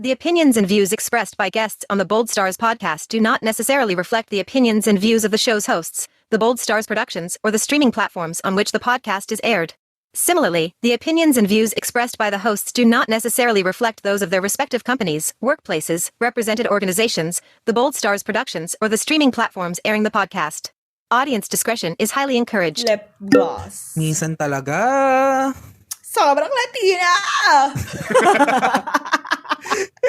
The opinions and views expressed by guests on the Bold Stars podcast do not necessarily reflect the opinions and views of the show's hosts, the Bold Stars Productions, or the streaming platforms on which the podcast is aired. Similarly, the opinions and views expressed by the hosts do not necessarily reflect those of their respective companies, workplaces, represented organizations, the Bold Stars Productions, or the streaming platforms airing the podcast. Audience discretion is highly encouraged. Lip gloss. Minsan talaga. Sobrang Latina!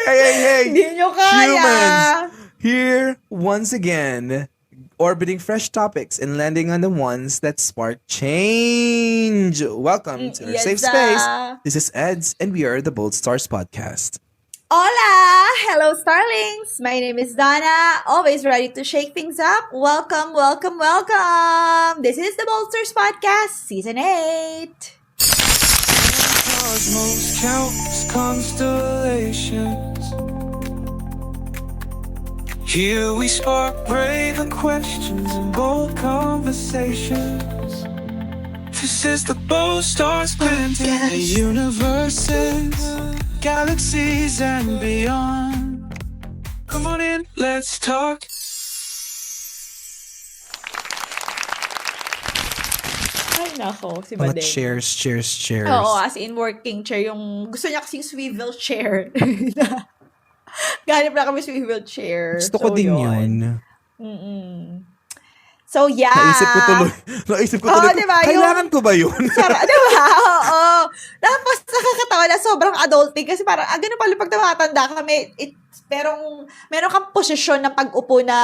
Hey! Hindi nyo kaya! Humans! Here, once again, orbiting fresh topics and landing on the ones that spark change. Welcome to our safe space. This is Eds, and we are the Bold Stars Podcast. Hola! Hello, Starlings! My name is Donna, always ready to shake things up. Welcome, welcome, welcome! This is the Bold Stars Podcast, Season 8. Cosmos counts constellations. Here we spark brave questions and bold conversations. This is the Bold Stars Planting. The universes, galaxies and beyond. Come on in, let's talk. Ay, nako, si Mga Badeng. cheers. Oo, as in working chair. Yung gusto niya kasing swivel chair. Ganip na kami swivel chair. Gusto ko din yun. So, yeah. Naisip ko tuloy. Diba, Kailangan ko ba yun? Diba? Oo. Tapos nakakatawa na sobrang adulting kasi parang, ganun pala pag tumatanda kami, meron kang posisyon ng pag-upo na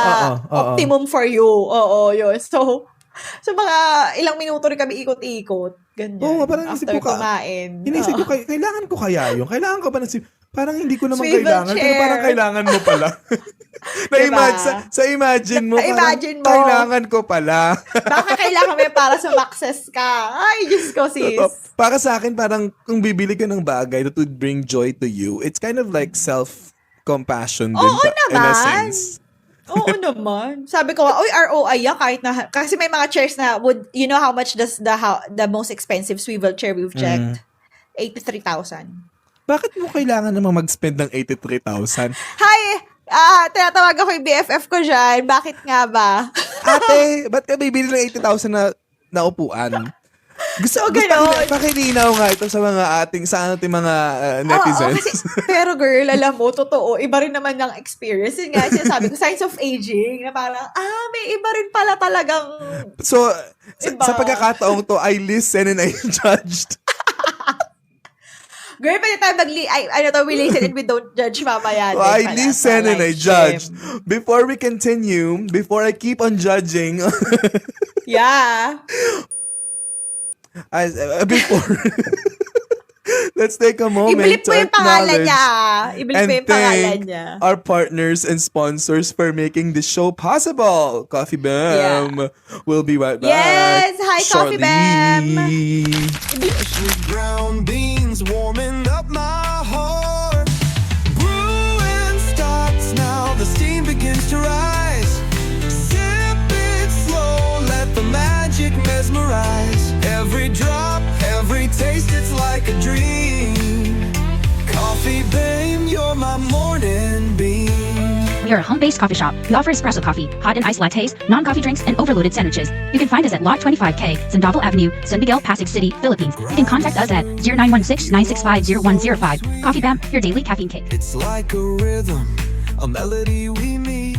optimum for you. Oo, yun. So mga ilang minuto rin kami ikot-ikot. Ganyan. Oo, parang after isip ko kumain. Inisip ko, kailangan ko kaya yun? Kailangan ko ba parang hindi ko naman Swivel kailangan, chair. pero parang kailangan mo pala. Imagine mo, Imagine mo. Kailangan ko pala. Baka kailangan mo para sumakses ka. Ay, Diyos ko, sis. Para sa akin, parang kung bibili ka ng bagay that would bring joy to you, it's kind of like self-compassion din. Oo In a naman. sense. Oo naman. Sabi ko, oy, ROI yan kahit na, kasi may mga chairs na you know how much does the most expensive swivel chair we've checked? 83,000. Bakit mo kailangan naman mag-spend ng 83,000? Hi! Tinatawag ako yung BFF ko dyan. Bakit nga ba? Ate, ba't ka bibili ng 80,000 na upuan? Gusto pakilinaw nga ito sa ating mga netizens. Kasi, pero girl, alam mo, totoo, iba rin naman ng experience. Yun nga, sinasabi ko, signs of aging, na parang, may iba rin pala talagang So, iba. sa pagkakataong to, I listen and I judged. Girl, pwede tayo we listen and we don't judge mamaya. So, I listen and I judge. Before we continue, before I keep on judging, Yeah. before, let's take a moment Ibilip to mo yung pangalan acknowledge niya. Ibilip and mo yung pangalan thank niya. our partners and sponsors for making this show possible. Coffee Bam will be right back. Yes! Hi, Coffee Bam! Sweet brown beans warming up my heart. Brewing starts now, the steam begins to rise. Sip it slow, let the magic mesmerize. Every drop, every taste, it's like a dream. Coffee Beam, you're my morning beam. We are a home-based coffee shop. We offer espresso coffee, hot and iced lattes, non-coffee drinks, and overloaded sandwiches. You can find us at Lot 25K, Sandoval Avenue, San Miguel, Pasig City, Philippines. You can contact us at 0916-965-0105. Coffee Bam, your daily caffeine kick. It's like a rhythm, a melody we meet.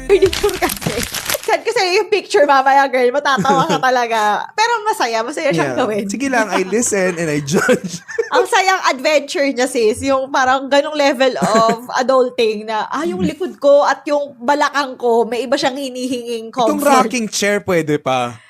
Picture kasi. Send ko sa'yo yung picture mamaya, girl. Matatawa ka talaga. Pero masaya siyang gawin. Sige lang, I listen and I judge. Ang sayang adventure niya, sis. Yung parang ganong level of adulting na, yung likod ko at yung balakang ko, may iba siyang hinihinging comfort. Itong rocking chair pwede pa.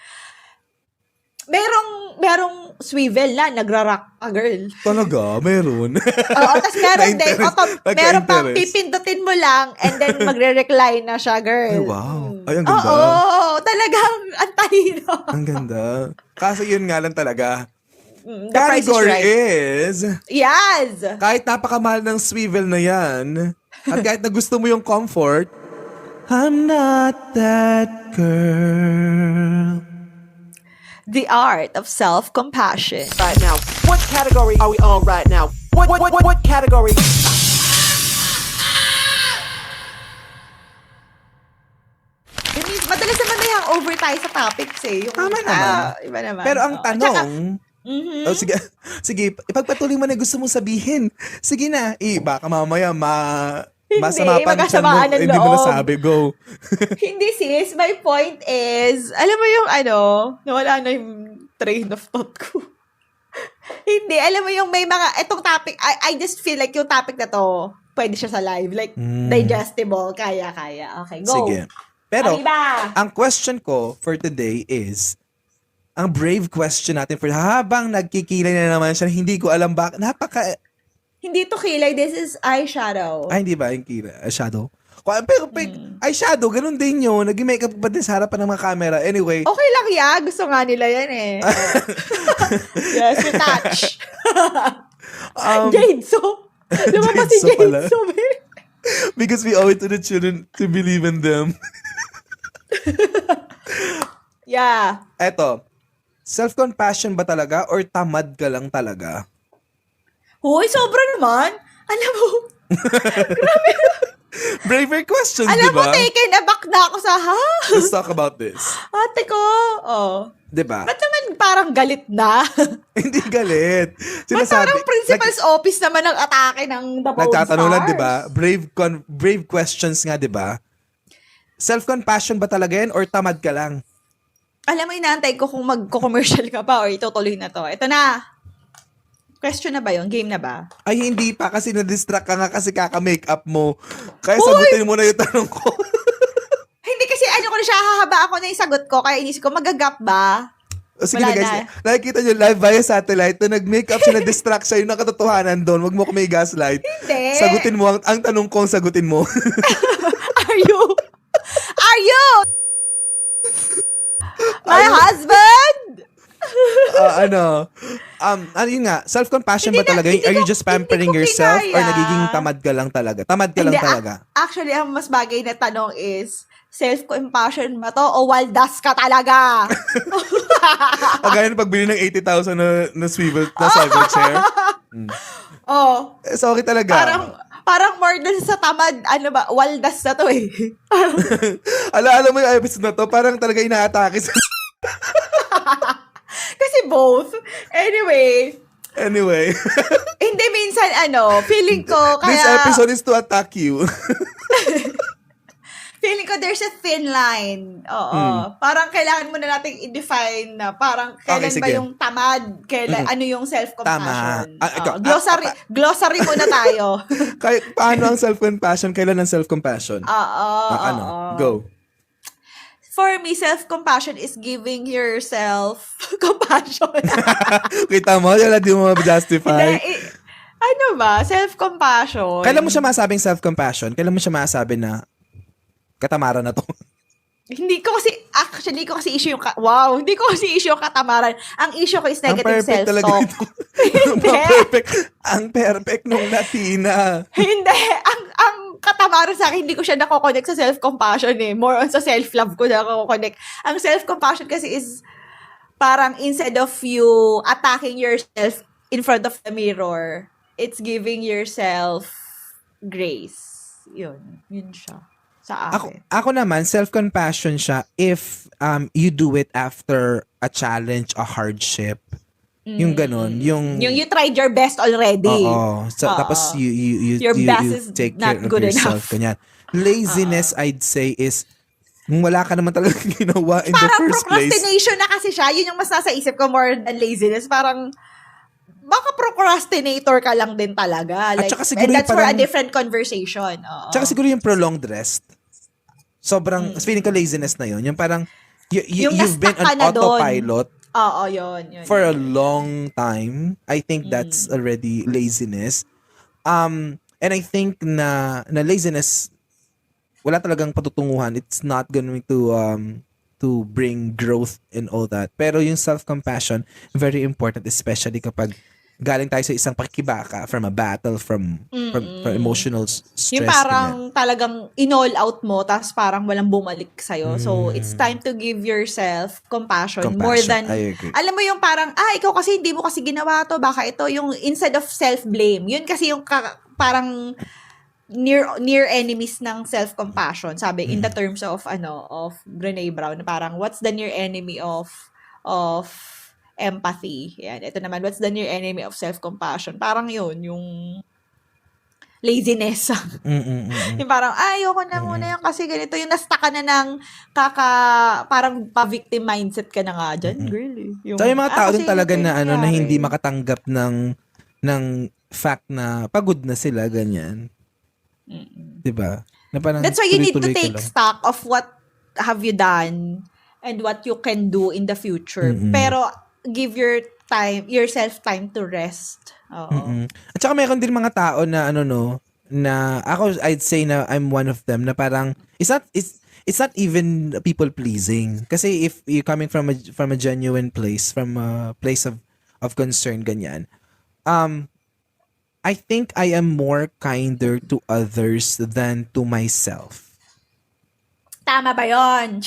Merong swivel na, nagra-rock pa, girl. Talaga, meron. Oo, tapos meron din, meron pang Nagka-interest. pipindutin mo lang and then magre-recline na siya, girl. Ay, wow. Ay, ang ganda. Oo, talagang ang talino. Ang ganda. Kaso yun nga lang talaga. The price is Category right. is, Yes! kahit napakamahal ng swivel na yan, at kahit na gusto mo yung comfort, I'm not that girl. The art of self-compassion. Right now, what category are we on right now? What category? Madalas naman na yung over tayo sa topics eh. Yung, Tama naman. Iba naman. Pero ang Oo. tanong, Mhm. oh, sige, sige, ipagpatuloy mo na gusto mong sabihin. Sige na, baka mamaya masama pa ang tiyan mo, magkasamaan ng hindi mo loob. nasabi, go. Hindi sis, my point is, alam mo yung nawala na yung train of thought ko. Hindi, alam mo yung may mga, etong topic, I just feel like yung topic na to, pwede siya sa live. Like, digestible, kaya. Okay, go. Sige. Pero, Arriba! ang question ko for today is, ang brave question natin for habang nagkikilay na naman siya, hindi ko alam bakit, Hindi to kilay, this is eyeshadow. hindi ba yung shadow? Pero eyeshadow, ganun din yun. Naging makeup pa din sa harapan ng mga camera. Anyway, Okay lang yan, gusto nga nila yan eh. Yes, we touch. Jade, so, lumabas si Jade, so pala. Jade, so, because we owe it to the children to believe in them. yeah. Eto, self-compassion ba talaga or tamad ka lang talaga? Hoy, sobra naman. Alam mo, Braver questions, alam di mo, ba? taken aback na ako sa, Let's talk about this. Ate ko, Di ba? Ba't naman parang galit na? Hindi galit. Ba't parang principal's office naman ang atake ng The Bold Nagtatanong lang, Stars? di ba? Brave questions nga, di ba? Self-compassion ba talaga yan or tamad ka lang? Alam mo, inaantay ko kung magko-commercial ka pa or itutuloy na to. Ito na. Question na ba yun? Game na ba? Ay, hindi pa kasi na-distract ka nga kasi kaka-makeup mo. Kaya sagutin mo na yung tanong ko. Hindi kasi ko na siya, hahaba ako na yung sagot ko. Kaya inisip ko, magagap ba? O sige na Wala guys, na. nakikita nyo live via satellite na nag-makeup siya, na-distract siya, yung nakatotohanan doon. Wag mo ko may gaslight. Hindi. Sagutin mo, ang tanong ko, sagutin mo. Are you? My husband? Ano yun nga, self-compassion ba Hindi na- talaga? hindi Are you ko- just pampering hindi ko yourself or kinaya. nagiging tamad ka lang talaga? Tamad ka lang Hindi, talaga. Actually, ang mas bagay na tanong is, self-compassion ba to o waldas ka talaga? Kagaya ng pagbili ng 80,000 na swivel chair. Oh, Sorry talaga. parang more than sa tamad, waldas na to eh. Alam mo yung episode na to, parang talaga inaatake sa... Kasi both. Anyway, hindi minsan feeling ko kaya... This episode is to attack you. Feeling ko there's a thin line. Oo. Parang kailangan muna nating i-define na parang kailan Okay, ba sige. yung tamad, ano yung self-compassion. Tama. Ikaw, Glossary muna tayo. Paano ang self-compassion? Kailan ang self-compassion? Oo. Go. For me, self-compassion is giving yourself compassion. Kita mo, yun di mo ma-justify. Ano ba? Self-compassion. Kailan mo siya masabing self-compassion? Kailan mo siya masabi na katamaran na to? Hindi ko kasi issue yung hindi ko kasi issue yung katamaran. Ang issue ko is negative perfect talaga self-talk. ito. Hindi. Ang perfect nung Latina. Hindi. Ang katamaran sa akin, hindi ko siya nako-connect sa self-compassion eh. More on sa self-love ko na nako-connect. Ang self-compassion kasi is parang instead of you attacking yourself in front of the mirror, it's giving yourself grace. Yun siya. Sa akin. Ako naman, self-compassion siya if you do it after a challenge, a hardship. Yung ganun. Yung you tried your best already. Oo. So, tapos you Your best is take not care of good yourself. enough. Ganyan. Laziness, I'd say, is kung wala ka naman talaga ginawa in the Parang first place. procrastination na kasi siya. Yun yung mas nasa isip ko more than laziness. Parang baka procrastinator ka lang din talaga. At Like, saka siguro and that's yung for a parang- different conversation. Oo. Tsaka siguro yung prolonged rest. Sobrang, feeling ko laziness na yun. Yung parang, Yung you've been na-stuck ka on na dun. autopilot Oo, yun. for a long time. I think that's already laziness. And I think na laziness, wala talagang patutunguhan. It's not going to bring growth and all that. Pero yung self-compassion, very important, especially kapag galing tayo sa isang pakikibaka, from a battle, from emotional stress. Yung parang talagang in-all out mo, tapos parang walang bumalik sa'yo. So, it's time to give yourself compassion more than, I agree. alam mo yung parang, ikaw kasi hindi mo kasi ginawa to, baka ito, yung instead of self-blame, yun kasi yung parang near enemies ng self-compassion. Sabi, in the terms of Brené Brown, parang, what's the near enemy of empathy? Yan. Ito naman, what's the near enemy of self-compassion? Parang yun, yung laziness. Yung parang, ayoko na muna yan kasi ganito, yung nasta ka na ng parang pa-victim mindset ka na nga dyan, girl. So, yung mga tao din talaga na, na hindi makatanggap ng fact na pagod na sila, ganyan. Diba? Na parang that's why you need to tuloy-tuloy ka take lang. stock of what have you done and what you can do in the future. Pero give yourself time to rest. Oo. At saka meron din mga tao na na ako, I'd say na I'm one of them, na parang it's not even people pleasing, kasi if you're coming from a genuine place, from a place of concern, ganyan, I think I am more kinder to others than to myself. Tama ba yun?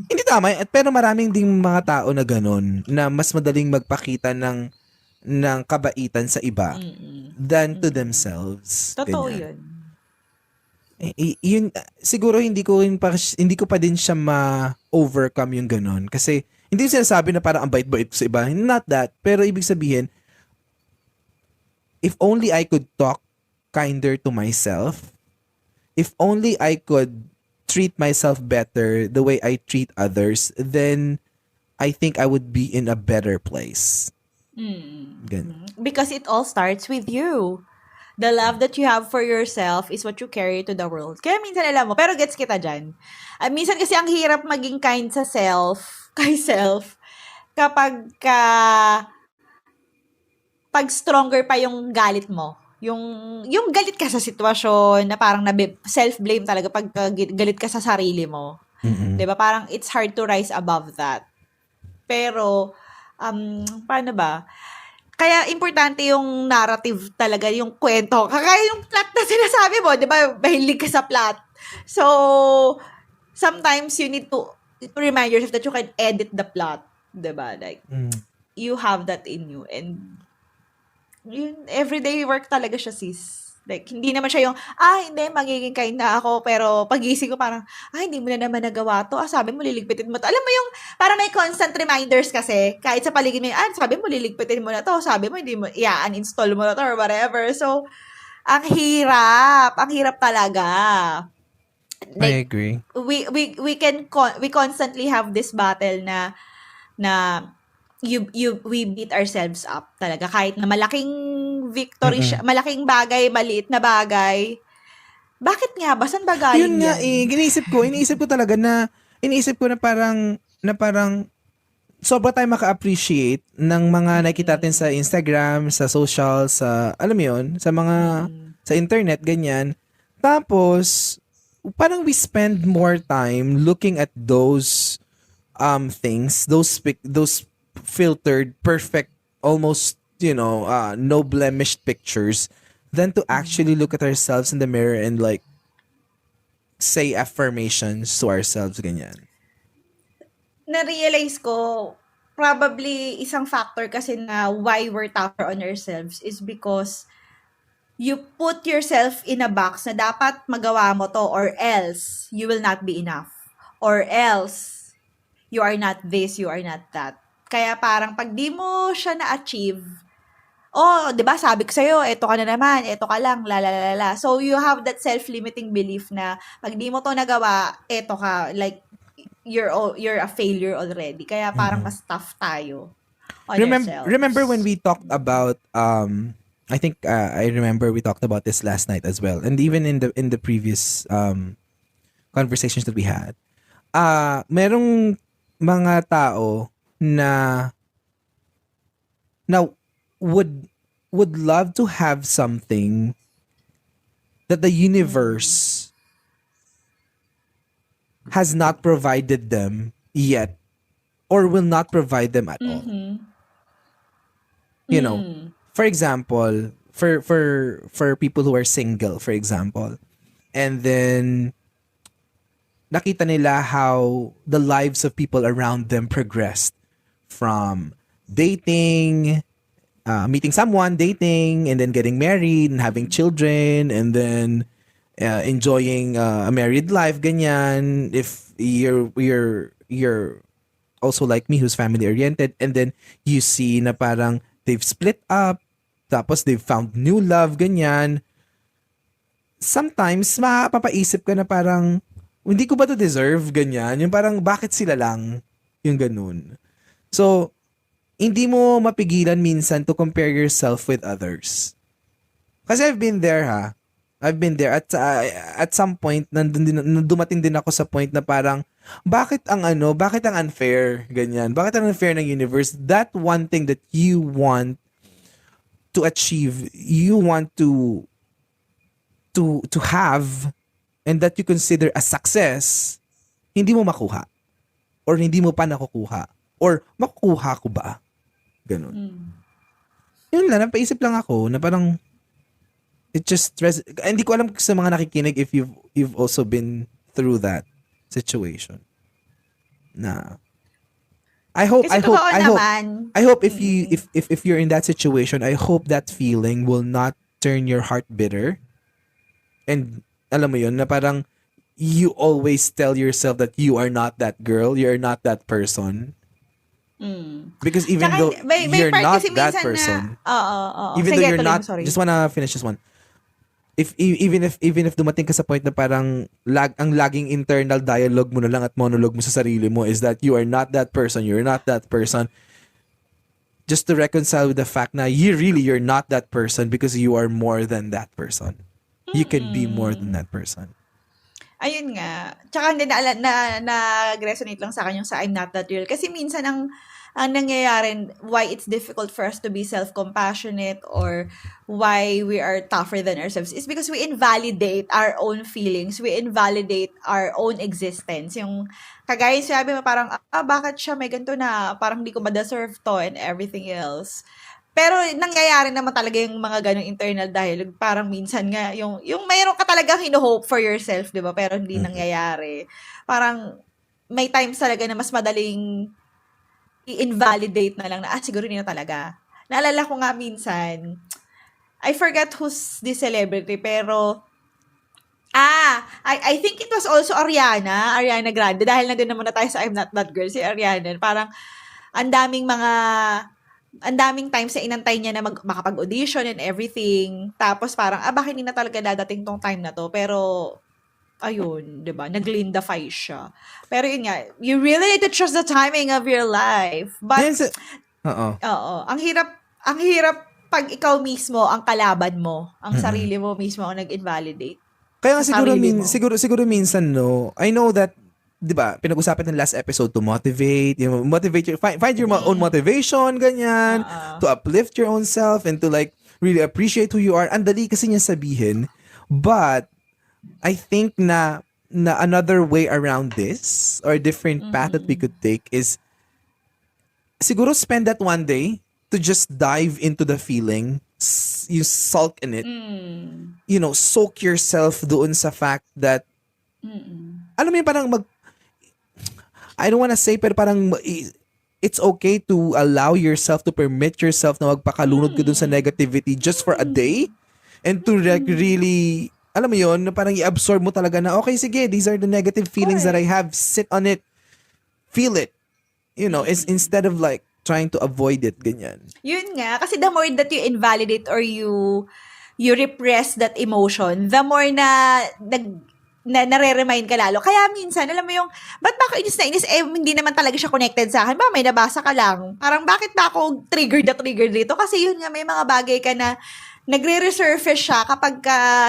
Hindi tama, pero maraming ding mga tao na ganun, na mas madaling magpakita ng kabaitan sa iba than to themselves. Totoo Ganyan. yun. Yun, siguro hindi ko pa din siya ma-overcome yung ganun. Kasi hindi ko sinasabi na parang ang bait-bait ko sa iba. Not that. Pero ibig sabihin, if only I could talk kinder to myself, if only I could treat myself better the way I treat others, then I think I would be in a better place. Ganun. Because it all starts with you. The love that you have for yourself is what you carry to the world. Kaya minsan alam mo, pero gets kita dyan. Minsan kasi ang hirap maging kind sa kay self, kapag pag stronger pa yung galit mo. Yung galit ka sa sitwasyon na parang self-blame talaga pag galit ka sa sarili mo. 'Di ba? Parang it's hard to rise above that. Pero paano ba? Kaya importante yung narrative talaga, yung kwento. Kaya yung plot na sinasabi mo, 'di ba? Mahilig ka sa plot. So sometimes you need to remind yourself that you can edit the plot, 'di ba? Like you have that in you, and yun, everyday work talaga siya, sis. Like, hindi naman siya yung, hindi, magiging kind na ako, pero pagising ko parang, hindi mo na naman nagawa to. Sabi mo, liligpitin mo to. Alam mo yung, parang may constant reminders kasi, kahit sa paligid mo, sabi mo, liligpitin mo na to. Sabi mo, hindi mo, uninstall mo na to or whatever. So, ang hirap talaga. Like, I agree. We constantly have this battle na we beat ourselves up talaga, kahit na malaking victory siya, malaking bagay, maliit na bagay. Bakit nga ba? Saan ba galing Yun nga iniisip ko talaga na parang sobra tayo maka-appreciate ng mga nakita natin sa Instagram, sa social, sa alam mo yun, sa mga sa internet, ganyan. Tapos parang we spend more time looking at those things, those filtered, perfect, almost, no blemished pictures, than to actually look at ourselves in the mirror and like say affirmations to ourselves, ganyan. Na-realize ko, probably isang factor kasi na why we're tougher on ourselves is because you put yourself in a box na dapat magawa mo to, or else you will not be enough, or else you are not this, you are not that. Kaya parang pag di mo siya na-achieve, 'di ba sabi ko sa'yo, eto ka na naman, eto ka lang, la. So you have that self-limiting belief na pag di mo to nagawa, eto ka, like you're a failure already. Kaya parang mas tough tayo on ourselves. Remember when we talked about I think I remember we talked about this last night as well, and even in the previous conversations that we had. Merong mga tao na would love to have something that the universe has not provided them yet, or will not provide them at all. for example, for people who are single, for example, and then nakita nila how the lives of people around them progressed from dating, meeting someone, dating, and then getting married and having children, and then enjoying a married life, ganyan. If you're also like me, who's family oriented, and then you see na parang they've split up, tapos they've found new love, ganyan. Sometimes mapapaisip ka na parang hindi ko ba to deserve, ganyan. Yung parang bakit sila lang, yung ganun. So hindi mo mapigilan minsan to compare yourself with others. Kasi I've been there, ha. I've been there. At some point, dumating din ako sa point na parang, bakit ang unfair, ganyan. Bakit ang unfair ng universe? That one thing that you want to achieve, you want to have, and that you consider a success, hindi mo makuha. Or hindi mo pa nakukuha. Or makukuha ko ba? Ganun. Yun lang, napaisip lang ako na parang it just hindi ko alam sa mga nakikinig if you've also been through that situation. Na I hope if you're in that situation, I hope that feeling will not turn your heart bitter. And alam mo yun, na parang you always tell yourself that you are not that girl, you're not that person. Because even though you're not that person, even though you're not, just wanna finish this one. Even if dumating ka sa point na parang ang laging internal dialogue mo na lang at monologue mo sa sarili mo is that you are not that person, you're not that person. Just to reconcile with the fact na you're not that person because you are more than that person. You can be more than that person. Ayun nga. Tsaka hindi na-resonate lang sa akin yung sa I'm not that girl. Kasi minsan ang nangyayari, why it's difficult for us to be self-compassionate or why we are tougher than ourselves is because we invalidate our own feelings. We invalidate our own existence. Yung kagaya sabi mo parang, bakit siya may ganito na parang hindi ko ma-deserve to and everything else. Pero nangyayari naman talaga yung mga ganong internal dialogue. Parang minsan nga, yung mayroon ka talagang hino-hope for yourself, di ba? Pero hindi nangyayari. Parang may times talaga na mas madaling i-invalidate na lang na, siguro hindi na talaga. Naalala ko nga minsan, I forgot who's this celebrity, pero, I think it was also Ariana Grande, dahil nandun naman na tayo sa I'm Not That Girl, si Ariana, parang, ang daming times na inantay niya na makapag-audition and everything, tapos parang, bakit hindi na talaga dadating tong time na to, pero, ayun, di ba? Naglindafy siya. Pero yun nga, you really need to trust the timing of your life. But, oo. Ang hirap pag ikaw mismo ang kalaban mo, ang sarili mo mismo ang nag-invalidate. Kaya nga siguro minsan, no, I know that, di ba, pinag-usapan ng last episode to motivate find your own motivation, ganyan, to uplift your own self and to like really appreciate who you are. Ang dali kasi niya sabihin, but I think na another way around this or a different path that we could take is siguro spend that one day to just dive into the feeling, you sulk in it, you know, soak yourself doon sa fact that alam mo yun, parang I don't wanna say, pero parang it's okay to allow yourself, to permit yourself na magpakalunod ka dun sa negativity just for a day and to like really, alam mo yun, parang i-absorb mo talaga na, okay, sige, these are the negative feelings that I have. Sit on it. Feel it. You know, instead of like trying to avoid it, ganyan. Yun nga, kasi the more that you invalidate or you repress that emotion, the more na nare-remind ka lalo. Kaya minsan, alam mo yung, ba't ba ako inis na inis? Hindi naman talaga siya connected sa akin. Ba, may nabasa ka lang. Parang, bakit ba ako triggered dito? Kasi yun nga, may mga bagay ka na nagre-resurface siya kapag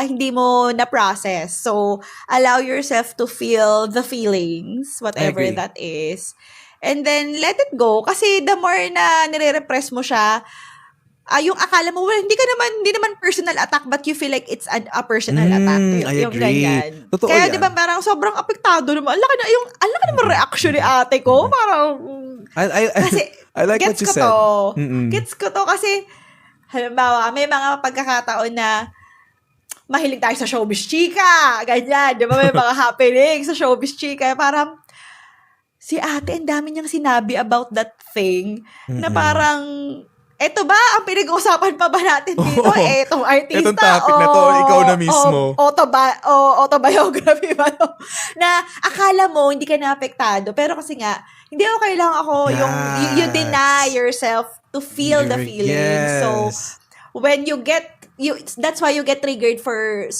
hindi mo na-process. So, allow yourself to feel the feelings, whatever that is. And then, let it go. Kasi the more na nire-repress mo siya, yung akala mo, well, hindi naman personal attack, but you feel like it's a personal attack. I agree. Ganyan. Totoo Kaya yan. di ba parang sobrang apektado naman. Ang laki naman reaction ni ate ko. Parang, I like what you said. Gets ko to kasi, halimbawa, may mga pagkakataon na mahilig tayo sa showbiz chika, ganyan, di ba? May mga happening sa showbiz chika, parang, si ate, ang dami niyang sinabi about that thing, na parang, eto ba, ang pinag-uusapan pa ba natin dito? Etong artista, Etong topic na to, ikaw na mismo. Autobiography ba to? Na akala mo, hindi ka na-apektado. Pero kasi nga, hindi okay lang ako yung, you deny yourself to feel the feeling. Yes. So, when you get, that's why you get triggered for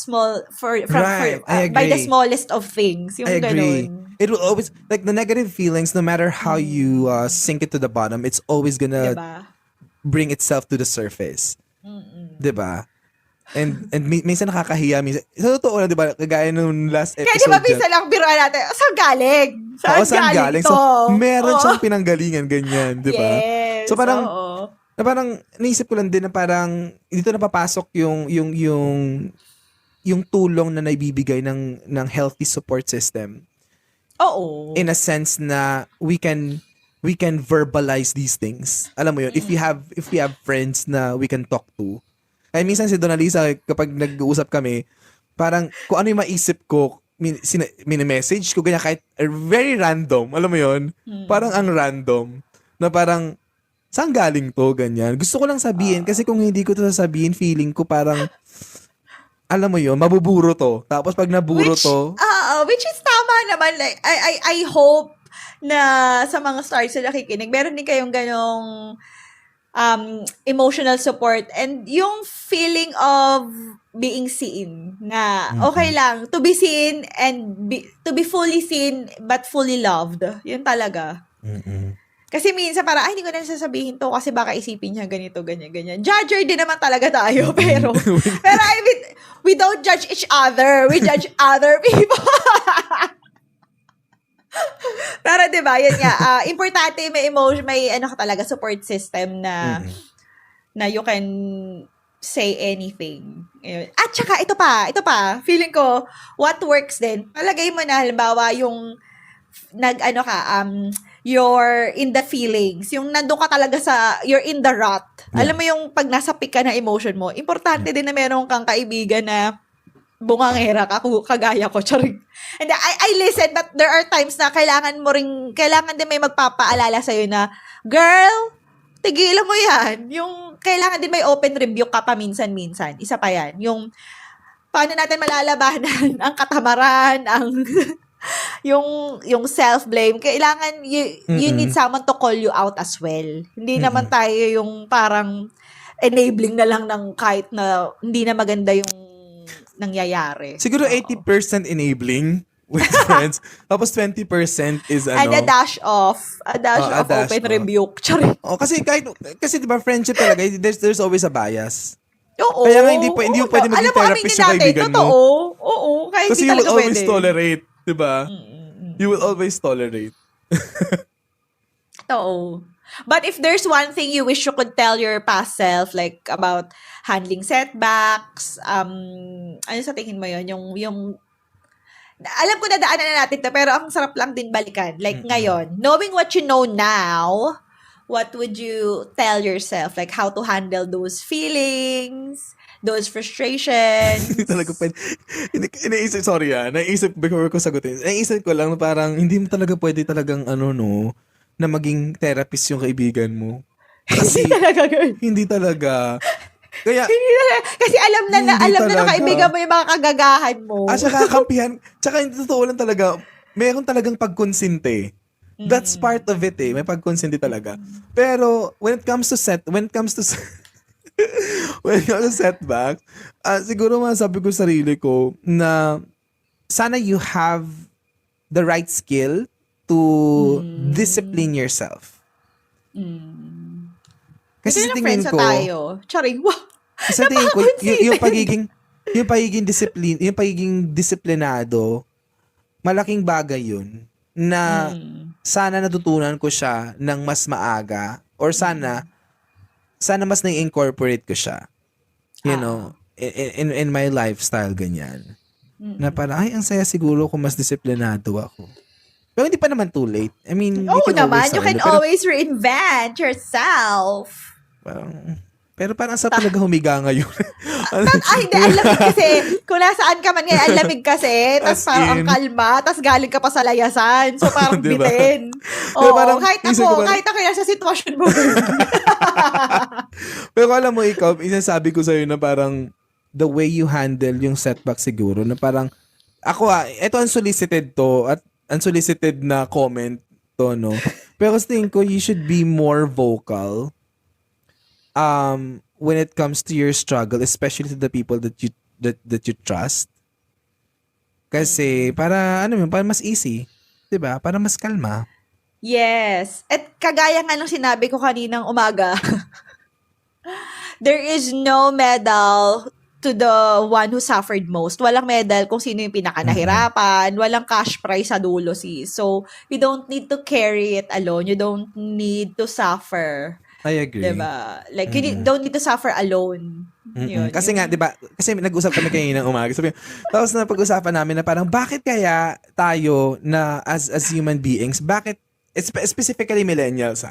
by the smallest of things. Yung I agree. ganun. It will always, like the negative feelings, no matter how you sink it to the bottom, it's always gonna Diba? bring itself to the surface. 'Di ba? And minsan nakakahiya, minsan. Sa totoo lang, 'di ba? Kagaya nung last episode. Kaya di ba minsan lang biruan natin, saan galing? Saan galing? to? So, meron siyang pinanggalingan, ganyan, 'di ba? Yes. So parang oo. na parang naisip ko lang din na parang dito napapasok yung tulong na naibibigay ng healthy support system. Oo. In a sense na we can verbalize these things. Alam mo yun, if we have friends na we can talk to. Ay minsan si Donalisa kapag nag-uusap kami, parang kung ano yung maisip ko, mini-message ko ganyan kahit very random, alam mo yun? Parang ang random na parang saan galing to ganyan. Gusto ko lang sabihin kasi kung hindi ko to sasabihin, feeling ko parang alam mo yun, mabuburo to. Tapos pag naburo to, which is tama naman. Like, I hope na sa mga stars na nakikinig, meron din kayong ganong emotional support and yung feeling of being seen na okay lang to be seen and to be fully seen but fully loved. Yun talaga. Kasi minsan parang, hindi ko na sasabihin to kasi baka isipin niya ganito, ganyan. Judger din naman talaga tayo, pero I mean, we don't judge each other. We judge other people. Pero diba, yun nga, importante may emotion, may ano ka talaga, support system na you can say anything. At saka, ito pa, feeling ko, what works din, palagay mo na, halimbawa, yung you're in the feelings, yung nandun ka talaga you're in the rut. Alam mo yung pag nasa peak ka na emotion mo, importante din na meron kang kaibigan na bungangera ka, kagaya ko, charing. And I listen, but there are times na kailangan din may magpapaalala sa'yo na, girl, tigilan mo yan. Yung, kailangan din may open rebuke ka pa minsan-minsan. Isa pa yan. Yung, paano natin malalabanan ang katamaran, yung self-blame. Kailangan, you need someone to call you out as well. Hindi naman tayo yung parang enabling na lang ng kahit na hindi na maganda yung nangyayari. Siguro 80% enabling with friends. Tapos 20% is ano. And a dash of open rebuke. Charing. Kasi 'di ba friendship talaga, there's always a bias. Oo. Kaya nga hindi mo pwede maging therapist yung kaibigan mo. Totoo. Oo. Kaya Kasi hindi you will talaga always pwede. tolerate, 'di ba? You will always tolerate. Oo. But if there's one thing you wish you could tell your past self, like about handling setbacks, ano sa tingin mo yun? Yung alam ko na daanan na natin to, pero ang sarap lang din balikan. Like ngayon, knowing what you know now, what would you tell yourself? Like how to handle those feelings, those frustrations. Hindi talaga pwede. Naisip before ko sagutin. Naisip ko lang na parang hindi mo talaga pwede talagang na maging therapist yung kaibigan mo. Kasi hindi talaga. Kaya kasi alam na ng kaibigan mo yung mga kagagahan mo. Saka kampihan. Tsaka hindi totoo lang talaga. Mayroon talagang pagkonsinte. That's part of it eh. May pagkonsinte talaga. Pero when it comes to setback, siguro masabi ko sa sarili ko na sana you have the right skill to discipline yourself. Kasi sa tingin ko, tayo. Charing, wow. Sa tingin ko, yung pagiging disiplinado, malaking bagay yun na sana natutunan ko siya ng mas maaga or sana mas na-incorporate ko siya. You know, in my lifestyle, ganyan. Na parang, ang saya siguro kung mas disiplinado ako. Pero hindi pa naman too late. I mean, you can always reinvent yourself. Parang, Pero parang sa talaga humiga ngayon. Hindi, ang lamig kasi. Kung nasaan ka man ngayon, ang lamig kasi. Tapos As parang ang in. kalma. Tapos galing ka pa sa layasan. So parang Diba? bitin. Pero Oo, parang, kahit isip ko ako, parang- kahit ako yan sa sitwasyon mo. Pero alam mo, ikaw, isasabi ko sa'yo na parang the way you handle yung setback siguro, na parang, ako ito unsolicited to, at unsolicited na comment to, no? Pero sa tingin ko, you should be more vocal when it comes to your struggle, especially to the people that you trust. Kasi, para mas easy. 'Di ba? Para mas kalma. Yes. At kagaya nga nung sinabi ko kaninang umaga, there is no medal to the one who suffered most. Walang medal kung sino yung pinakanahirapan. Walang cash prize sa dulo, sis. So, you don't need to carry it alone. You don't need to suffer. I agree. Diba? Like, you don't need to suffer alone. Yun. Kasi nga, 'di ba? Kasi nag-usap kami kanina ng umaga. Tapos na pag-usapan namin na parang bakit kaya tayo na as human beings, bakit specifically millennials,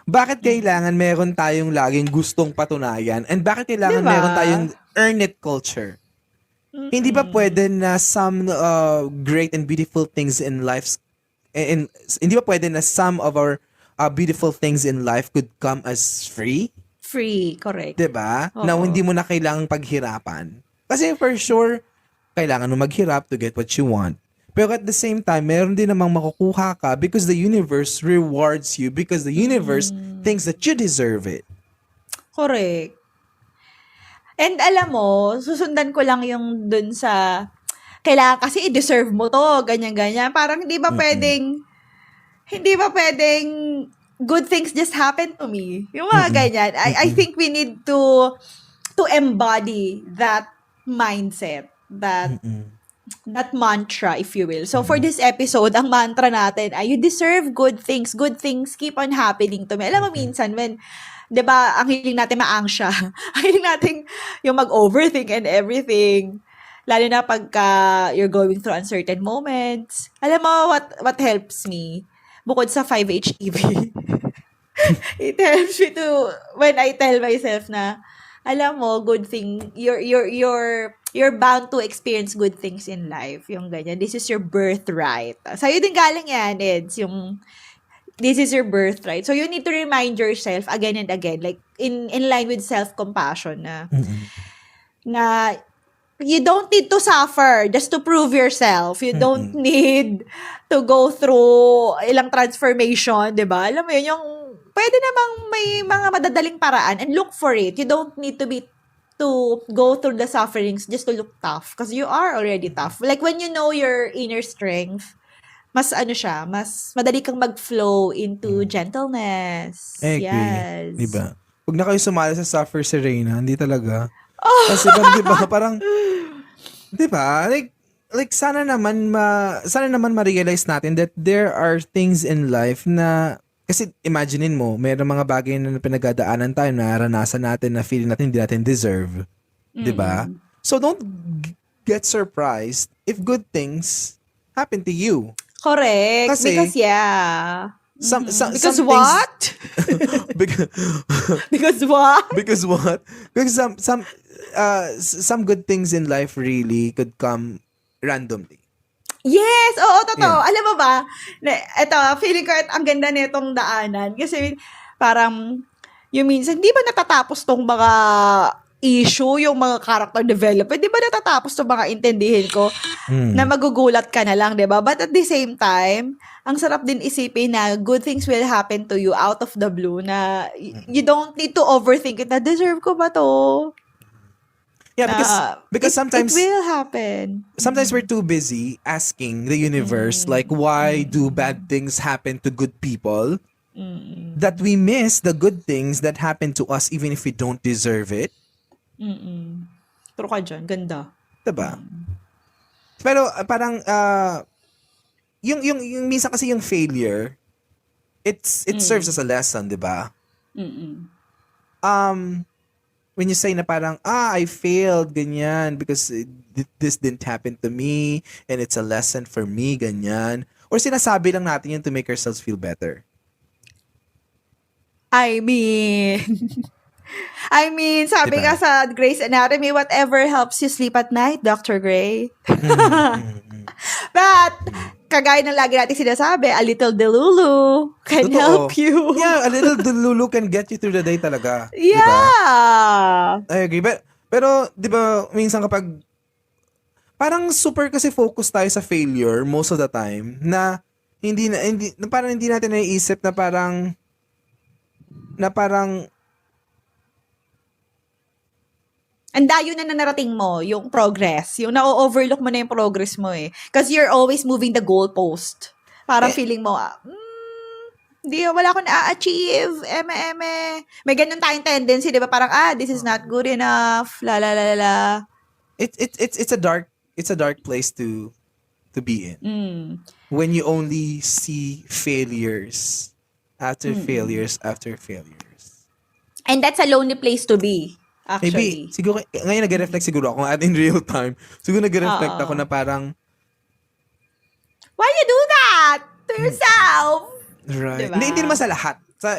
bakit kailangan meron tayong laging gustong patunayan, and bakit kailangan Diba? meron tayong earn it culture? Hindi ba pwede na some great and beautiful things in life, hindi ba pwede na some of our beautiful things in life could come as free? Free, correct. 'Di ba? Oo. Na hindi mo na kailangang paghirapan. Kasi for sure, kailangan mo maghirap to get what you want. Pero at the same time, meron din namang makukuha ka because the universe rewards you, because the universe thinks that you deserve it. Correct. And alam mo, susundan ko lang yung dun sa, kailangan kasi i-deserve mo to, ganyan-ganyan. Parang hindi ba pwedeng, good things just happen to me. Yung mga ganyan. I think we need to embody that mindset, that mantra, if you will. So, for this episode, ang mantra natin ay, you deserve good things. Good things keep on happening to me. Alam mo, minsan, when, di ba, ang hiling natin maangsya. Ang hiling natin yung mag-overthink and everything. Lalo na pagka you're going through uncertain moments. Alam mo, what helps me? Bukod sa 5-HTV. It helps me to, when I tell myself na, alam mo, good thing, you're bound to experience good things in life. Yung ganyan. This is your birthright. Sa'yo din galing yan, Eds. Yung, this is your birthright. So, you need to remind yourself again and again, like, in line with self-compassion na you don't need to suffer just to prove yourself. You don't need to go through ilang transformation, di ba? Alam mo yun, yung pwede namang may mga madadaling paraan and look for it. You don't need to go through the sufferings just to look tough because you are already tough. Like when you know your inner strength, mas mas madali kang mag-flow into gentleness. I agree. Yes. Diba? Huwag na kayo sumali sa suffer si Reyna. Hindi talaga. Kasi parang, diba? Like sana naman ma-realize natin that there are things in life na, kasi imaginein mo, mayroong mga bagay na pinagdadaanan tayo, naranasan natin na feeling natin hindi natin deserve. Diba? So don't get surprised if good things happen to you. Correct. Kasi, because yeah. Because what? Because what? Because what? Because some good things in life really could come randomly. Yes! Oo, totoo. Yeah. Alam mo ba, ito, feeling ko ang ganda nitong daanan. Kasi parang, yung minsan, di ba natatapos tong mga issue, yung mga character development, di ba natatapos tong mga intindihin ko na magugulat ka na lang, di ba? But at the same time, ang sarap din isipin na good things will happen to you out of the blue na you don't need to overthink it na deserve ko ba to? Yeah, because sometimes it will happen. sometimes we're too busy asking the universe like why do bad things happen to good people that we miss the good things that happen to us even if we don't deserve it. True ka dyan. Ganda. Diba? Pero parang yung minsan kasi yung failure it serves as a lesson, diba? When you say na parang, I failed, ganyan, because this didn't happen to me, and it's a lesson for me, ganyan. Or sinasabi lang natin yun to make ourselves feel better. I mean, I mean, sabi Diba? nga sa Grey's Anatomy, whatever helps you sleep at night, Dr. Grey. But, kagaya ng lagi natin sinasabi, a little delulu can Totoo. help you. Yeah, a little delulu can get you through the day talaga. Yeah. Diba? I agree. Pero, di ba, minsan kapag parang super kasi focus tayo sa failure most of the time na parang hindi natin naiisip na parang ang dayo na narating mo, yung progress. Yung na-overlook mo na yung progress mo eh. Because you're always moving the goalpost. Parang feeling mo, wala akong na-achieve, May ganun tayong tendency, di ba? Parang, this is not good enough, la la la la. It's a dark place to be in. When you only see failures after failures after failures. And that's a lonely place to be, Maybe, actually. siguro, ngayon nag-reflect siguro ako at in real time. Siguro nag-reflect ako na parang, Why you do that to yourself? right. Diba? Hindi naman sa lahat. Sa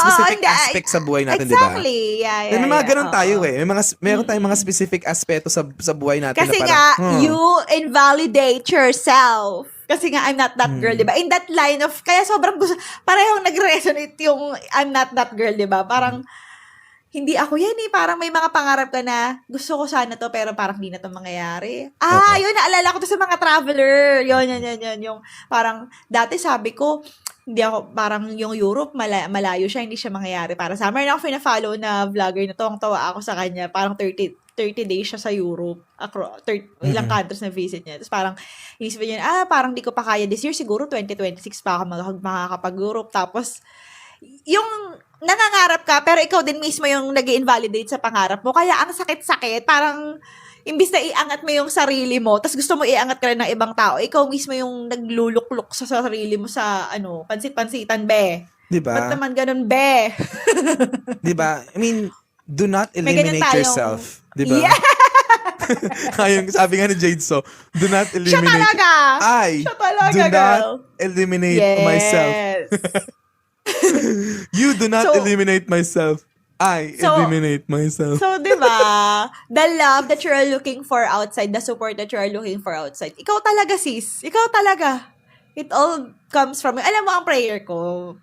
specific aspect sa buhay natin, di ba? Exactly. Yeah. May mga ganun oo. tayo eh. Meron tayong mga specific aspeto sa buhay natin Kasi na nga, parang, you invalidate yourself. Kasi nga, I'm not that girl, di ba? In that line of, kaya sobrang gusto, parehong nag-resonate yung I'm not that girl, di ba? Parang, hindi ako yan eh. Parang may mga pangarap ka na, gusto ko sana to, pero parang hindi na to mangyayari. Yun, naalala ko to sa mga traveler. Yun. Yung parang, dati sabi ko, hindi ako, parang yung Europe, malayo siya, hindi siya mangyayari. Para sa meron ako fina-follow na vlogger na tawa ako sa kanya. Parang 30 days siya sa Europe. Ilang countries na visit niya. Tapos parang, inisip niya, parang di ko pa kaya this year. Siguro 2026 pa ako makakapag-Europe. Tapos, yung nangangarap ka, pero ikaw din mismo yung nag-invalidate sa pangarap mo. Kaya ang sakit-sakit, parang imbis na iangat mo yung sarili mo, tapos gusto mo iangat ka rin ng ibang tao, ikaw mismo yung naglulukluk sa sarili mo sa, pansit-pansitan, be. Diba? Ba't naman ganun, be? Diba? I mean, do not May ganun eliminate tayong- yourself. Diba? Yeah! Ayun, sabi nga ni Jade So, do not Siya eliminate. talaga! I Siya talaga, do not girl. eliminate Yes. myself. You do not So- eliminate myself. I So- eliminate myself. So, di ba, the love that you're looking for outside, the support that you're looking for outside, ikaw talaga, sis. Ikaw talaga. It all comes from, alam mo ang prayer ko,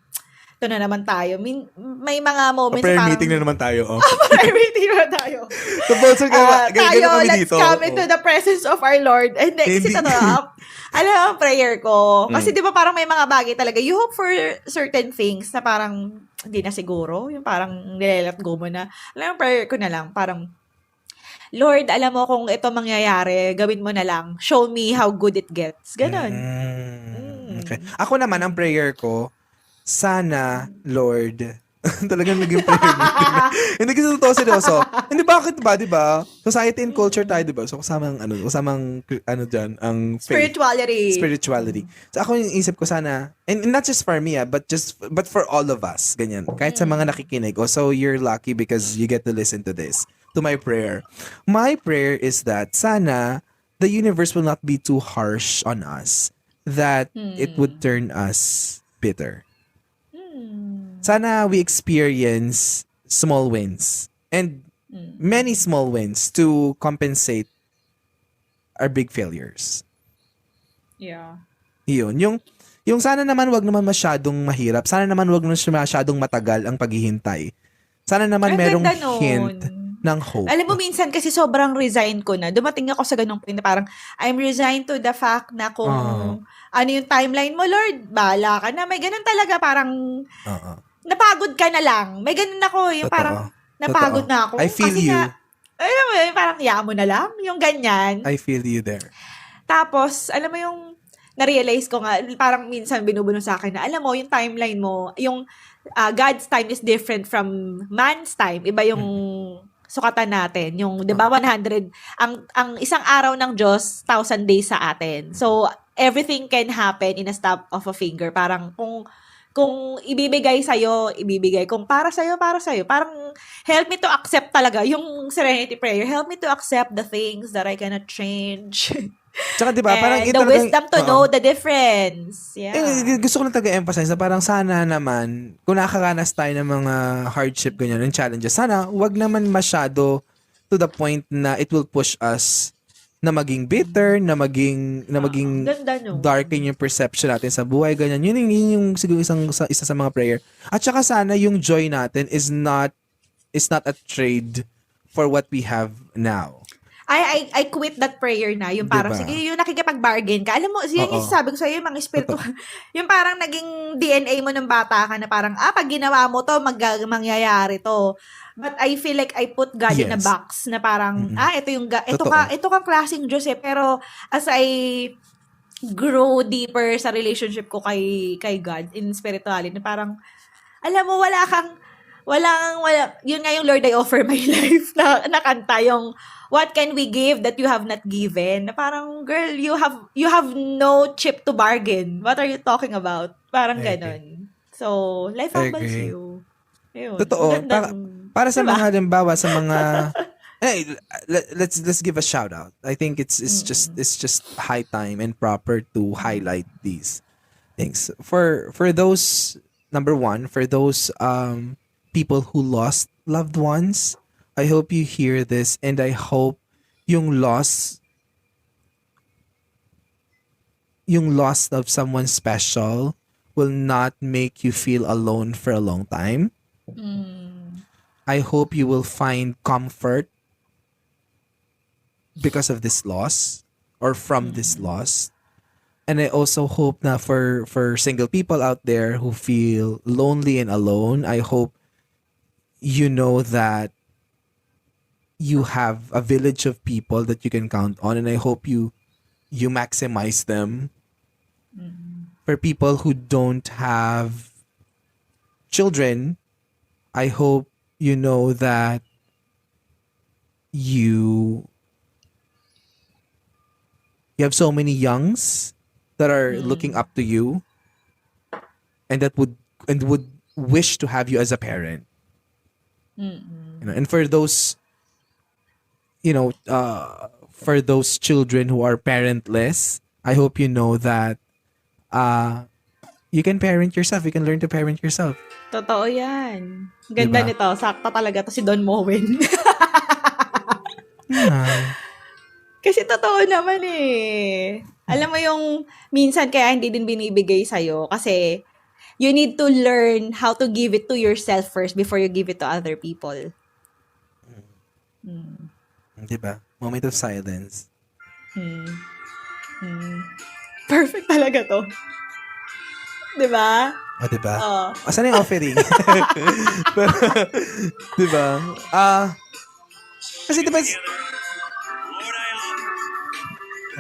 ito na naman tayo. May mga moments Prayer parang, meeting na naman tayo. Oh. prayer meeting na tayo. So, Bolso, Tayo, ganyan kami let's dito. come into the presence of our Lord. And next, Hindi. alam mo ang prayer ko. Kasi di ba parang may mga bagay talaga, you hope for certain things na parang, hindi na siguro. Yung parang nilelet go mo na. Alam mo, prayer ko na lang, parang, Lord, alam mo kung ito mangyayari, gawin mo na lang. Show me how good it gets. Ganon. Okay. Ako naman, ang prayer ko, sana, Lord, talagang naging prayer meeting na. Hindi kasi totoo seryoso. Hindi bakit ba, di ba? Society and culture tayo, di ba? So, kasamang dyan, ang faith. Spirituality. So, ako yung isip ko sana, and not just for me, but for all of us, ganyan. Kahit sa mga nakikinig. Also, you're lucky because you get to listen to this, to my prayer. My prayer is that sana, the universe will not be too harsh on us, that it would turn us bitter. Sana we experience small wins and many small wins to compensate our big failures. Yeah. Yun. Yung sana naman wag naman masyadong mahirap. Sana naman wag naman masyadong matagal ang paghihintay. Sana naman Ang merong ganda nun. hint ng hope. Alam mo, minsan kasi sobrang resign ko na. Dumating ako sa ganung point na parang, I'm resigned to the fact na kung ano yung timeline mo, Lord, bahala ka na. May ganun talaga, parang napagod ka na lang. May ganun ako, yung Totoo. parang napagod na ako. I feel kasi you. Alam mo yun, parang hiya mo na lang. Yung ganyan. I feel you there. Tapos, alam mo yung na-realize ko nga, parang minsan binubuno sa akin na, alam mo, yung timeline mo, yung God's time is different from man's time. Iba yung sukatan natin. Yung, di ba, 100, ang isang araw ng Diyos, 1,000 days sa atin. So, everything can happen in a snap of a finger. Parang kung ibibigay sa'yo, ibibigay. Kung para sa'yo, para sa'yo. Parang, help me to accept talaga. Yung Serenity Prayer, help me to accept the things that I cannot change. Tsaka diba, parang And the wisdom to know the difference. Yeah. Gusto ko lang taga-emphasize na parang sana naman, kung nakakaranas tayo ng mga hardship ganyan, ng challenges, sana wag naman masyado to the point na it will push us na maging bitter, na maging Ganda, no? darken yung perception natin sa buhay, ganyan. Yun yung siguro isa sa mga prayer. At saka sana yung joy natin is not a trade for what we have now. I quit that prayer na. Yung parang, Diba? sige, yung nakikipag-bargain ka. Alam mo, yan yung sabi ko sa'yo, yung mga espiritu. Yung parang naging DNA mo ng bata ka na parang, pag ginawa mo to, mangyayari to. But I feel like I put God in a Yes. box na parang, ito Totoo. kang klaseng Diyos eh. Pero as I grow deeper sa relationship ko kay God in spirituality, na parang, alam mo, yun nga yung Lord, I offer my life na kanta, yung what can we give that you have not given? Na parang, girl, you have no chip to bargain. What are you talking about? Parang I agree. ganon. So, life I humbles agree. you. Ayun. Totoo. Ganda. Para sa Diba? mga halimbawa sa mga let's give a shout out. I think it's just high time and proper to highlight these things. For those, number one, for those people who lost loved ones, I hope you hear this, and I hope yung loss of someone special will not make you feel alone for a long time. I hope you will find comfort because of this loss or from this loss. And I also hope na for single people out there who feel lonely and alone, I hope you know that you have a village of people that you can count on, and I hope you maximize them. For people who don't have children, I hope you know that you have so many youngs that are looking up to you and that would wish to have you as a parent. You know, and for those for those children who are parentless, I hope you know that you can parent yourself. You can learn to parent yourself. Totoo yan. Ganda Diba? nito. Sakta talaga to si Don Moen. Yeah. Kasi totoo naman eh. Alam mo yung minsan kaya hindi din binibigay sa'yo kasi you need to learn how to give it to yourself first before you give it to other people. Diba? Moment of silence. Perfect talaga to. Diba? O, diba? Oo. Asan yung offering? Diba? Kasi diba,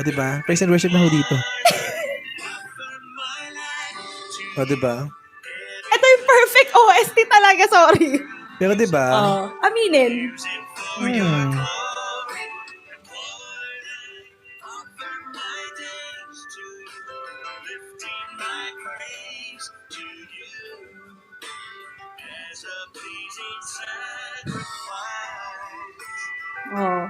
diba? Praise and worship na ho dito. O, diba? Ito yung perfect OST talaga, sorry. Pero diba? Aminin. Oh.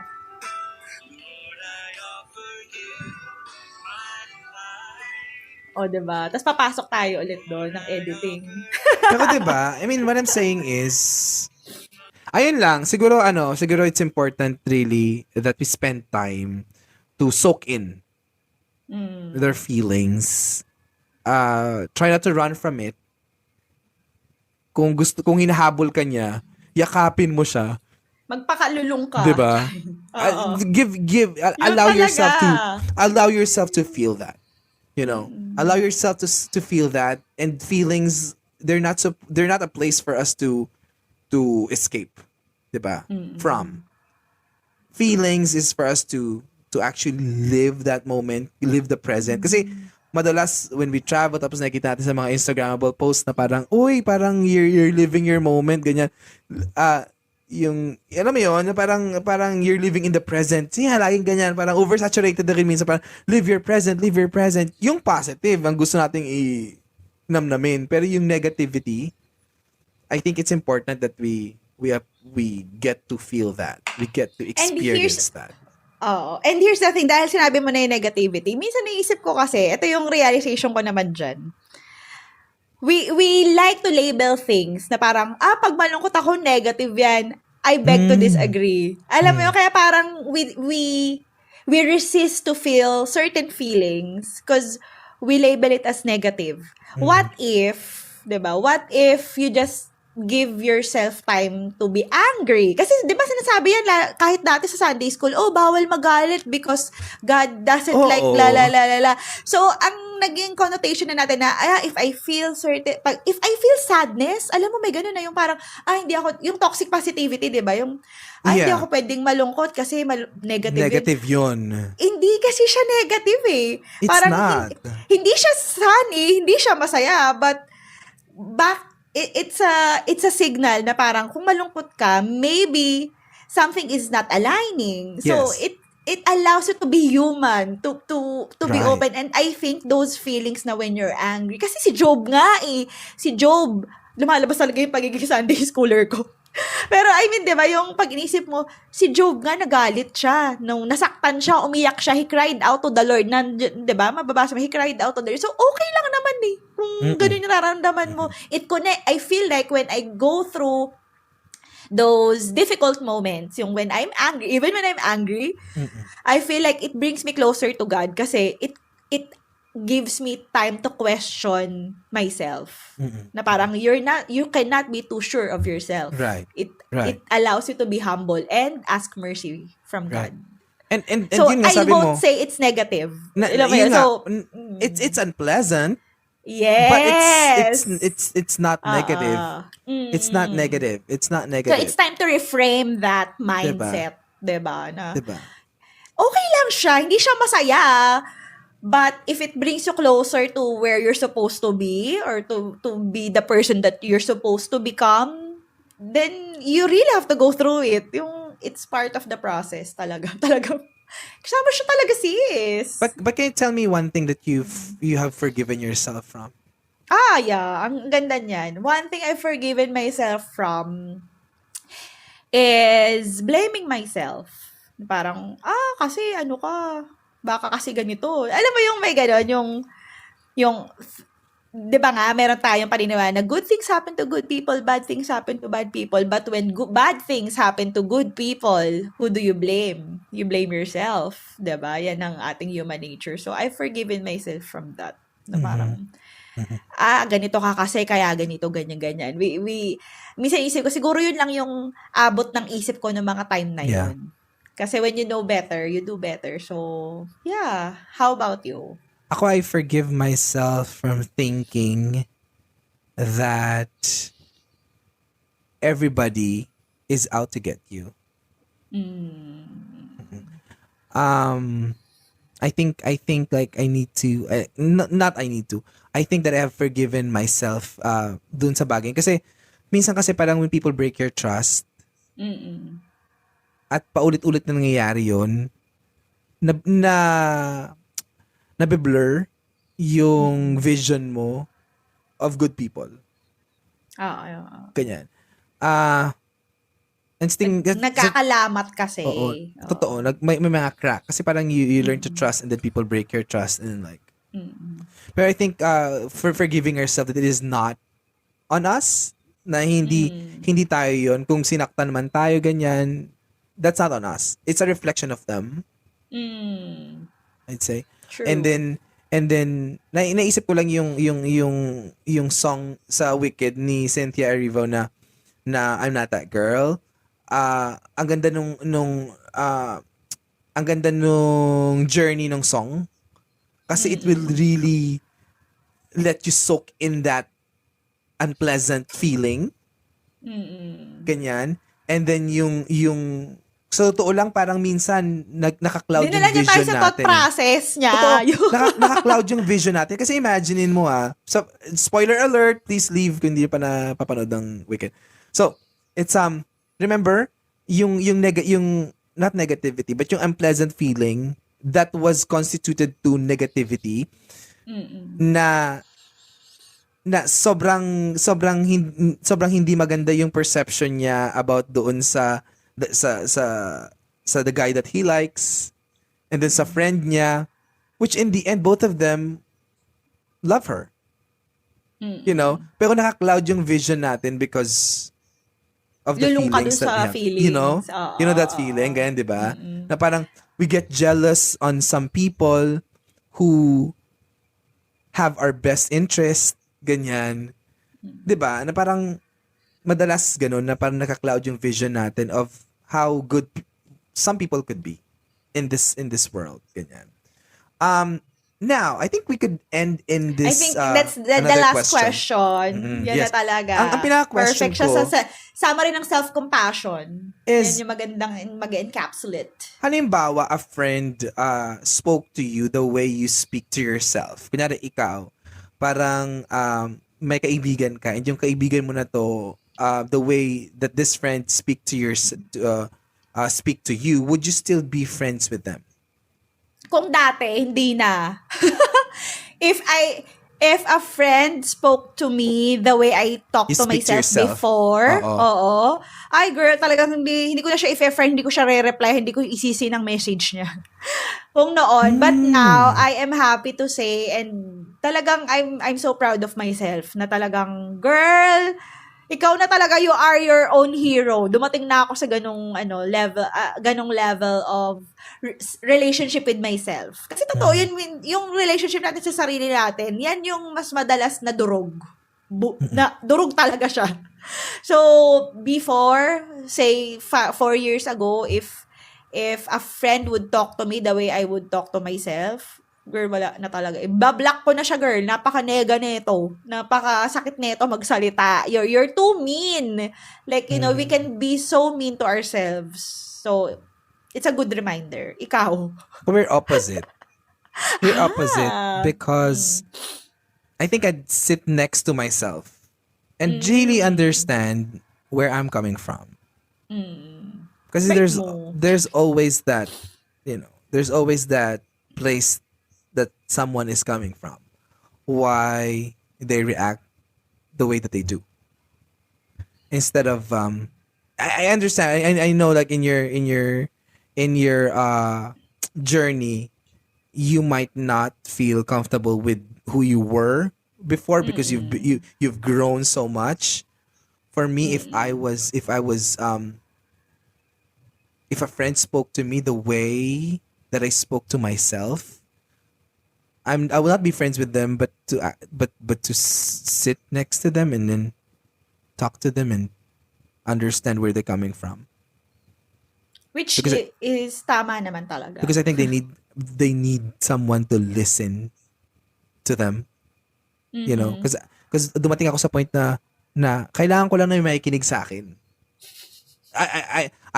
O, diba? Tapos papasok tayo ulit doon ng editing. Pero diba? I mean, what I'm saying is, ayun lang, siguro it's important really that we spend time to soak in their feelings. Try not to run from it. Kung hinahabol ka niya, yakapin mo siya. Magpakalulong ka. Diba? Oo. Allow yourself to feel that. You know, allow yourself to feel that, and feelings, they're not a place for us to escape, diba? From. Feelings is for us to actually live that moment, live the present. Kasi madalas when we travel, tapos nakikita natin sa mga Instagrammable posts na parang, uy, parang you're living your moment, ganyan. Yung, alam mo yun, parang you're living in the present. Siya, laging ganyan, parang oversaturated na rin minsan, parang live your present. Yung positive, ang gusto nating i-namnamin. Pero yung negativity, I think it's important that we get to feel that. We get to experience that. Oo. And here's the thing, dahil sinabi mo na yung negativity, minsan naisip ko kasi, ito yung realization ko naman dyan. We like to label things na parang, pag malungkot ako, negative yan. I beg to disagree. Alam mo yun, kaya parang we resist to feel certain feelings because we label it as negative. What if, diba? What if you just give yourself time to be angry? Kasi, di ba sinasabi yan, kahit dati sa Sunday school, bawal magalit because God doesn't like la la la la la. So, ang naging connotation na natin na, if I feel sadness, alam mo, may ganun na yung parang, hindi ako, yung toxic positivity, di ba? Yung, hindi ako pwedeng malungkot kasi negative yun. Hindi kasi siya negative eh. It's parang, not. Hindi siya sunny, hindi siya masaya, but, it's a signal na parang kung malungkot ka, maybe something is not aligning. So it allows you to be human, to be open. And I think those feelings na when you're angry, kasi si Job nga si Job, lumalabas talaga yung pagiging Sunday schooler ko. Pero I mean, 'di ba, yung pag inisip mo, si Job nga nagalit siya, nung nasaktan siya, umiyak siya, he cried out to the Lord. 'Di ba? Mababasa mo, he cried out to the Lord. So okay lang naman kung ganun yung nararamdaman mo. I feel like when I go through those difficult moments, yung when I'm angry, even when I'm angry, I feel like it brings me closer to God kasi it gives me time to question myself. Na parang you cannot be too sure of yourself. Right. It allows you to be humble and ask mercy from God. And So yun nga, I sabi won't mo, say it's negative. yun nga, it's unpleasant. Yes. But it's not negative. It's not negative. It's not So negative. it's time to reframe that mindset, 'di ba? Diba? Okay lang siya, hindi siya masaya. But if it brings you closer to where you're supposed to be or to be the person that you're supposed to become, then you really have to go through it. It's part of the process talaga. Kasama siya talaga, sis. But can you tell me one thing that you have forgiven yourself from? Yeah. Ang ganda niyan. One thing I've forgiven myself from is blaming myself. Parang, kasi ano ka, baka kasi ganito. Alam mo yung may gano'n, yung, di ba nga, meron tayong paniniwala na good things happen to good people, bad things happen to bad people. But when bad things happen to good people, who do you blame? You blame yourself. Di ba? Yan ang ating human nature. So, I've forgiven myself from that. Na parang, ganito ka kasi, kaya ganito, ganyan. Minsan isip ko, siguro yun lang yung abot ng isip ko ng mga time na yun. Kasi when you know better, you do better. So, yeah. How about you? Ako, I forgive myself from thinking that everybody is out to get you. I think like I need to, not I need to. I think that I have forgiven myself dun sa bagay. Kasi, minsan kasi parang when people break your trust, at paulit-ulit na nangyayari yun, nabe-blur yung vision mo of good people. Ganyan. Nagkakalamat kasi. Oo. Totoo. May mga crack. Kasi parang you learn to trust and then people break your trust and like. Pero I think for forgiving ourselves that it is not on us, na hindi tayo yun. Kung sinaktan man tayo, ganyan, that's not on us. It's a reflection of them. I'd say. True. And then naisip ko lang yung song sa Wicked ni Cynthia Erivo na I'm Not That Girl. Ang ganda nung journey ng song kasi it will really let you soak in that unpleasant feeling. Ganyan. And then yung so, totoo lang, parang minsan naka-cloud yung vision natin. Dinala niya tayo sa thought process niya. Totoo. Naka-cloud yung vision natin. Kasi imaginein mo so, spoiler alert, please leave kung hindi pa napapanood ng Wicked. So, it's, remember, yung not negativity, but yung unpleasant feeling that was constituted to negativity na sobrang hindi maganda yung perception niya about doon sa sa the guy that he likes, and then sa friend niya, which in the end, both of them love her. You know? Pero naka-cloud yung vision natin because of the Lulong ka feelings dun that sa we have. feelings. You know? Oo, You know that feeling, ganyan, di ba? Na parang we get jealous on some people who have our best interest, ganyan. Di ba? Na parang madalas ganun, na parang naka-cloud yung vision natin of how good some people could be in this world, ganyan. Now, I think we could end in this. I think that's the another last question. Yan Yes. na talaga. Ang pinaka-question Perfect siya ko sa summary ng self-compassion. is- Yan yung magandang mag-encapsulate. Halimbawa, a friend spoke to you the way you speak to yourself. Kunyari, ikaw, parang may kaibigan ka, and yung kaibigan mo na to, the way that this friend speak to you, would you still be friends with them? Kung dati, hindi na. If a friend spoke to me the way I talk You to speak to myself yourself. before, Oo. ay girl, talagang hindi ko na siya i-friend, hindi ko siya re-reply, hindi ko isisi ng message niya. Kung noon. But now, I am happy to say, and talagang I'm so proud of myself, na talagang, girl, ikaw na talaga, you are your own hero. Dumating na ako sa ganong level of relationship with myself. Kasi totoo, yung relationship natin sa sarili natin, yan yung mas madalas na durog. Durog talaga siya. So, before, say, 4 years ago, if a friend would talk to me the way I would talk to myself, girl, wala na talaga. Bablock ko na siya, girl. Napaka-nega neto. Napaka-sakit neto magsalita. You're too mean. Like, you know, we can be so mean to ourselves. So, it's a good reminder. Ikaw. We're opposite. We're opposite because I think I'd sit next to myself and really understand where I'm coming from. Because there's always that, there's always that place that someone is coming from. Why they react the way that they do. Instead of I understand. I know, like in your journey, you might not feel comfortable with who you were before because you've grown so much. For me, if a friend spoke to me the way that I spoke to myself, I will not be friends with them, but to sit next to them and then talk to them and understand where they're coming from. Which Because is tama naman talaga. Because I think they need someone to listen to them. You know, because dumating ako sa point na kailangan ko lang na may makikinig sa akin.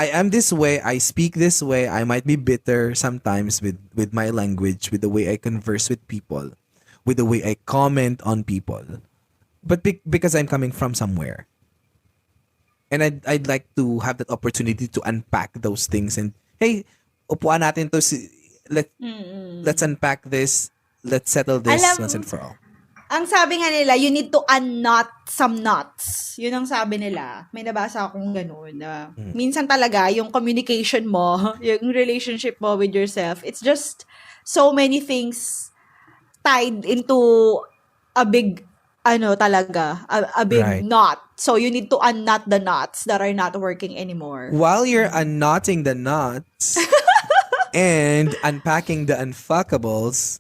I am this way, I speak this way, I might be bitter sometimes with my language, with the way I converse with people, with the way I comment on people. But because I'm coming from somewhere. And I'd like to have that opportunity to unpack those things and, hey, upuan natin to, let's unpack this, let's settle this once and for all. Ang sabi nga nila, you need to unknot some knots. Yun ang sabi nila. May nabasa akong ganun. Minsan talaga, yung communication mo, yung relationship mo with yourself, it's just so many things tied into a big, a big Right. knot. So you need to unknot the knots that are not working anymore. While you're unknotting the knots and unpacking the unfuckables,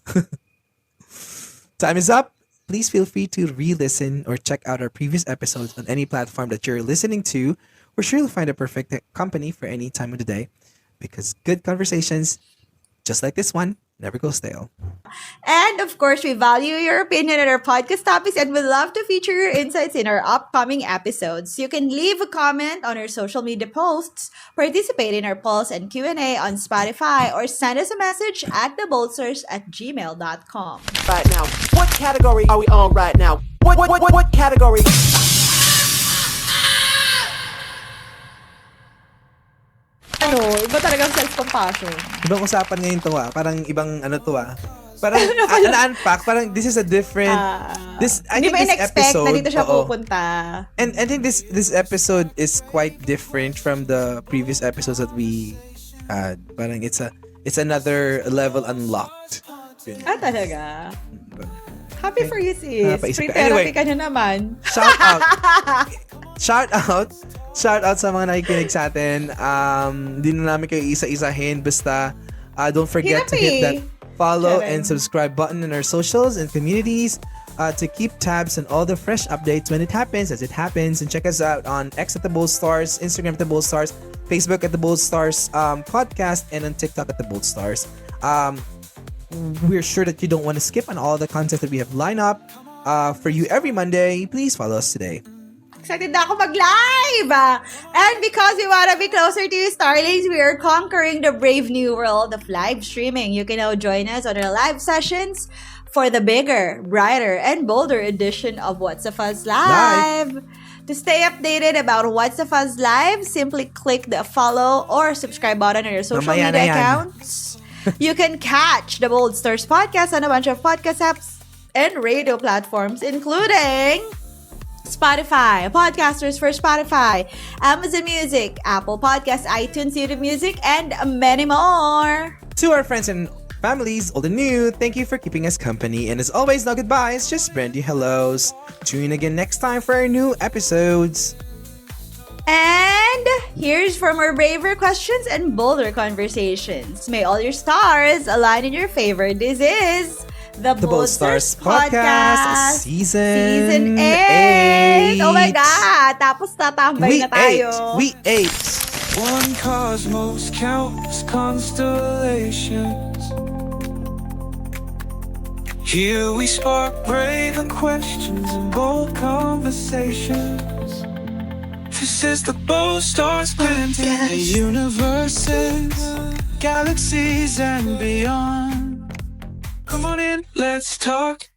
time is up. Please feel free to re-listen or check out our previous episodes on any platform that you're listening to. We're sure you'll find a perfect company for any time of the day because good conversations, just like this one, never go stale. And of course, we value your opinion on our podcast topics and would love to feature your insights in our upcoming episodes. You can leave a comment on our social media posts, participate in our polls and Q&A on Spotify, or send us a message at theboldstars@gmail.com. Right now, what category are we on right now? What category? Iba talagang self-compassion. Ibang usapan ngayon to Parang ibang Parang na-unpack. Parang this is a different... I Hindi think ba this in-expect episode... na dito siya oo. pupunta? And I think this episode is quite different from the previous episodes that we add. Parang it's another level unlocked. Yun. Talaga? Happy for you, sis. Napaisip Free ka. therapy Anyway. ka na naman. Shout out sa mga nakikinig sa atin. Hindi na namin kayo isa-isahin. Basta, don't forget to hit that follow and subscribe button in our socials and communities to keep tabs on all the fresh updates when it happens, as it happens. And check us out on X at the Bold Stars, Instagram at the Bold Stars, Facebook at the Bold Stars podcast, and on TikTok at the Bold Stars. We're sure that you don't want to skip on all the content that we have lined up for you every Monday. Please follow us today. Excited na ako mag-live! And because we want to be closer to you, Starlings, we are conquering the brave new world of live streaming. You can now join us on our live sessions for the bigger, brighter, and bolder edition of What's a Fuzz Live. To stay updated about What's a Fuzz Live, simply click the follow or subscribe button on your social Mamaya media na yan. accounts. You can catch the Bold Stars podcast on a bunch of podcast apps and radio platforms, including Spotify, Podcasters for Spotify, Amazon Music, Apple Podcasts, iTunes, YouTube Music, and many more. To our friends and families, old and new, thank you for keeping us company. And as always, no goodbyes, just brandy hellos. Tune in again next time for our new episodes. And here's for more braver questions and bolder conversations. May all your stars align in your favor. This is the Bold Stars Podcast, Season 8. Oh my God! Tapos tatambay na tayo. We ate. One cosmos, countless constellations. Here we spark brave questions and bold conversations. This is the Bold Stars planting the universes, galaxies and beyond. Come on in, let's talk.